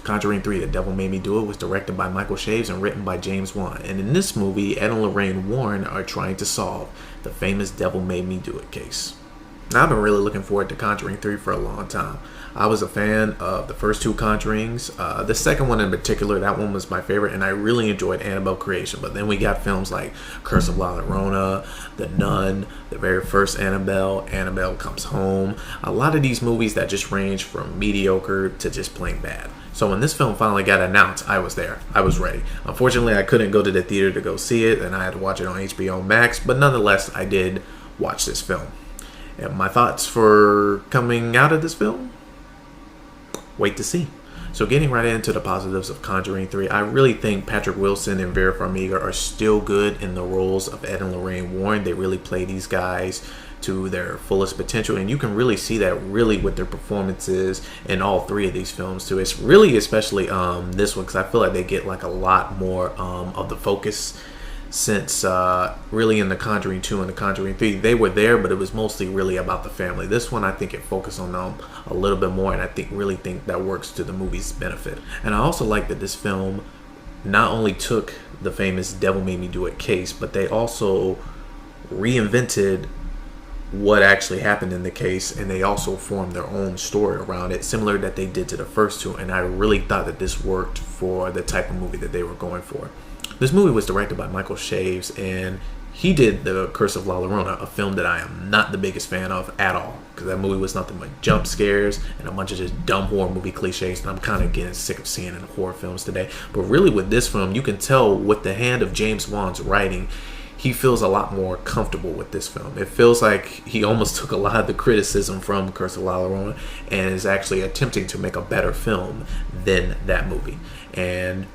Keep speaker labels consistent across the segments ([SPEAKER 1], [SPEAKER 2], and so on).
[SPEAKER 1] Conjuring 3, The Devil Made Me Do It was directed by Michael Shaves and written by James Wan. And in this movie, Ed and Lorraine Warren are trying to solve the famous Devil Made Me Do It case. Now, I've been really looking forward to Conjuring 3 for a long time. I was a fan of the first two Conjurings. The second one in particular, that one was my favorite, and I really enjoyed Annabelle Creation. But then we got films like Curse of La Llorona, The Nun, the very first Annabelle, Annabelle Comes Home. A lot of these movies that just range from mediocre to just plain bad. So when this film finally got announced, I was there. I was ready. Unfortunately, I couldn't go to the theater to go see it, and I had to watch it on HBO Max. But nonetheless, I did watch this film. And my thoughts for coming out of this film? Wait to see. So getting right into the positives of Conjuring 3, I really think Patrick Wilson and Vera Farmiga are still good in the roles of Ed and Lorraine Warren. They really play these guys to their fullest potential, and you can really see that really with their performances in all three of these films too. It's really especially this one, because I feel like they get like a lot more of the focus, since really in The Conjuring 2 and The Conjuring 3, they were there, but it was mostly really about the family. This one, I think it focused on them a little bit more, and I really think that works to the movie's benefit. And I also like that this film not only took the famous Devil Made Me Do It case, but they also reinvented what actually happened in the case, and they also formed their own story around it, similar that they did to the first two. And I really thought that this worked for the type of movie that they were going for. This movie was directed by Michael Shaves, and he did The Curse of La Llorona, a film that I am not the biggest fan of at all, because that movie was nothing but jump scares and a bunch of just dumb horror movie cliches, and I'm kind of getting sick of seeing it in horror films today. But really with this film, you can tell with the hand of James Wan's writing, he feels a lot more comfortable with this film. It feels like he almost took a lot of the criticism from Curse of La Llorona and is actually attempting to make a better film than that movie. And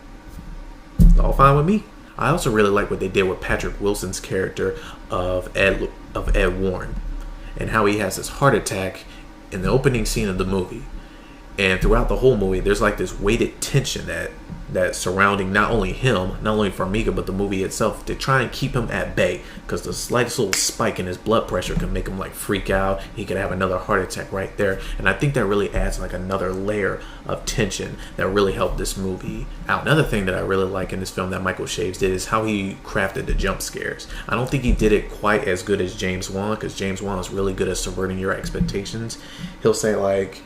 [SPEAKER 1] all fine with me. I also really like what they did with Patrick Wilson's character of Ed Warren, and how he has this heart attack in the opening scene of the movie. And throughout the whole movie, there's like this weighted tension that's surrounding not only him, not only Farmiga, but the movie itself, to try and keep him at bay, because the slightest little spike in his blood pressure can make him like freak out. He could have another heart attack right there. And I think that really adds like another layer of tension that really helped this movie out. Another thing that I really like in this film that Michael Shaves did is how he crafted the jump scares. I don't think he did it quite as good as James Wan, because James Wan is really good at subverting your expectations. He'll say like,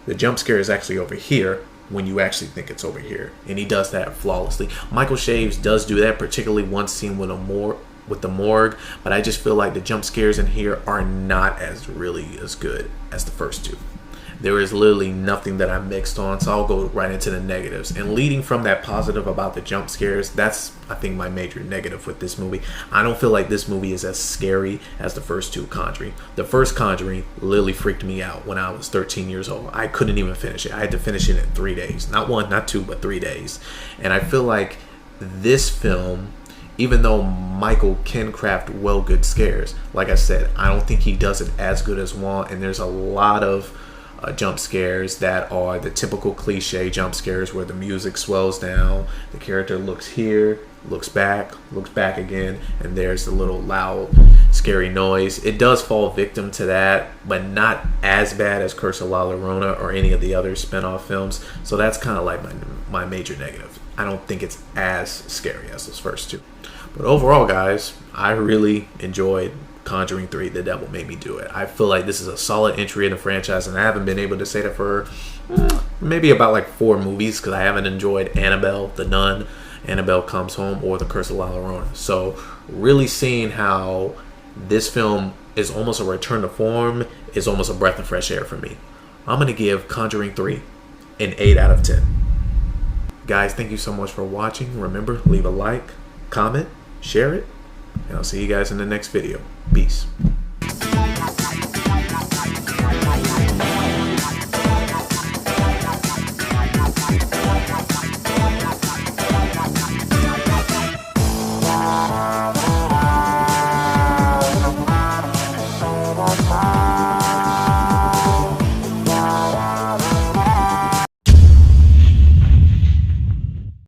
[SPEAKER 1] the jump scare is actually over here when you actually think it's over here, and he does that flawlessly. Michael Shaves does do that, particularly one scene with the morgue, but I just feel like the jump scares in here are not as good as the first two. There is literally nothing that I mixed on, so I'll go right into the negatives. And leading from that positive about the jump scares, that's, I think, my major negative with this movie. I don't feel like this movie is as scary as the first two Conjuring. The first Conjuring literally freaked me out when I was 13 years old. I couldn't even finish it. I had to finish it in 3 days. Not one, not two, but 3 days. And I feel like this film, even though Michael can craft well good scares, like I said, I don't think he does it as good as Wan, and there's a lot of jump scares that are the typical cliche jump scares where the music swells down, the character looks here, looks back again, and there's the little loud scary noise. It does fall victim to that, but not as bad as Curse of La Llorona or any of the other spin-off films. So that's kind of like my major negative. I don't think it's as scary as those first two. But overall, guys, I really enjoyed Conjuring 3, The Devil Made Me Do It. I feel like this is a solid entry in the franchise, and I haven't been able to say that for maybe about like 4 movies, because I haven't enjoyed Annabelle, The Nun, Annabelle Comes Home, or The Curse of La Llorona. So really seeing how this film is almost a return to form is almost a breath of fresh air for me. I'm going to give Conjuring 3 an 8 out of 10. Guys, thank you so much for watching. Remember, leave a like, comment, share it, and I'll see you guys in the next video. Peace.